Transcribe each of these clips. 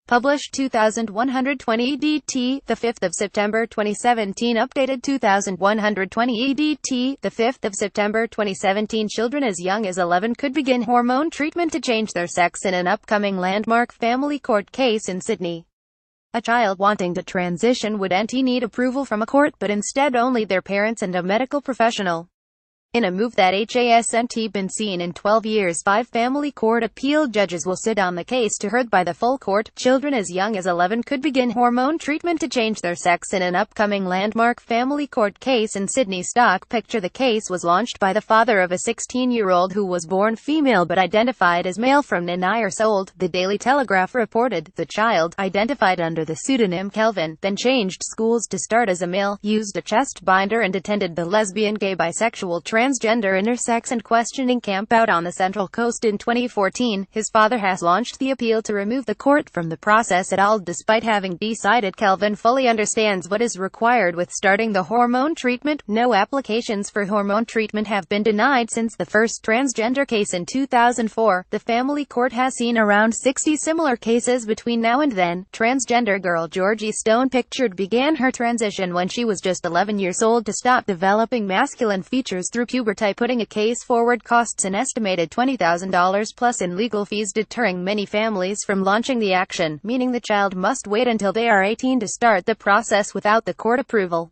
Published 2120 EDT, the 5th of September 2017. Updated 2120 EDT, the 5th of September 2017. Children as young as 11 could begin hormone treatment to change their sex in an upcoming landmark family court case in Sydney. A child wanting to transition wouldn't need approval from a court, but instead only their parents and a medical professional. In a move that hasn't been seen in 12 years, 5 family court appeal judges will sit on the case to heard by the full court. Children as young as 11 could begin hormone treatment to change their sex in an upcoming landmark family court case in Sydney. Stock picture: the case was launched by the father of a 16-year-old who was born female but identified as male from 9 years old. The Daily Telegraph reported the child, identified under the pseudonym Kelvin, then changed schools to start as a male, used a chest binder and attended the lesbian, gay, bisexual, transgender, intersex and questioning camp out on the Central Coast in 2014. His father has launched the appeal to remove the court from the process at all, despite having decided Kelvin fully understands what is required with starting the hormone treatment. No applications for hormone treatment have been denied since the first transgender case in 2004. The family court has seen around 60 similar cases between now and then. Transgender girl Georgie Stone pictured began her transition when she was just 11 years old to stop developing masculine features through puberty. Putting a case forward costs an estimated $20,000 plus in legal fees, deterring many families from launching the action, meaning the child must wait until they are 18 to start the process without the court approval.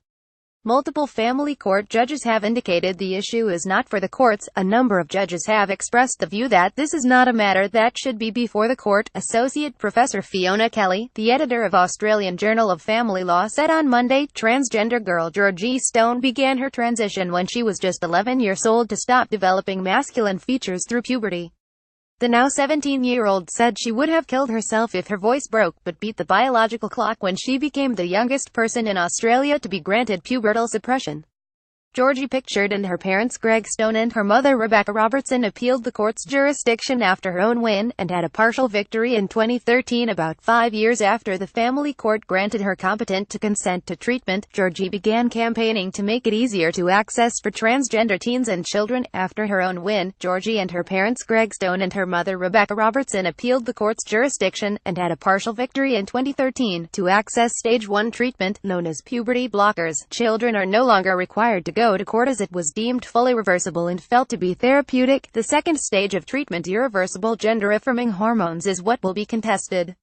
Multiple family court judges have indicated the issue is not for the courts. A number of judges have expressed the view that this is not a matter that should be before the court. Associate Professor Fiona Kelly, the editor of Australian Journal of Family Law, said on Monday, transgender girl Georgie Stone began her transition when she was just 11 years old to stop developing masculine features through puberty. The now 17-year-old said she would have killed herself if her voice broke, but beat the biological clock when she became the youngest person in Australia to be granted pubertal suppression. Georgie pictured and her parents Greg Stone and her mother Rebecca Robertson appealed the court's jurisdiction after her own win, and had a partial victory in 2013. About 5 years after the family court granted her competent to consent to treatment, Georgie began campaigning to make it easier to access for transgender teens and children. After her own win, Georgie and her parents Greg Stone and her mother Rebecca Robertson appealed the court's jurisdiction, and had a partial victory in 2013. To access stage 1 treatment, known as puberty blockers, children are no longer required to go to court as it was deemed fully reversible and felt to be therapeutic. The second stage of treatment, irreversible gender-affirming hormones, is what will be contested.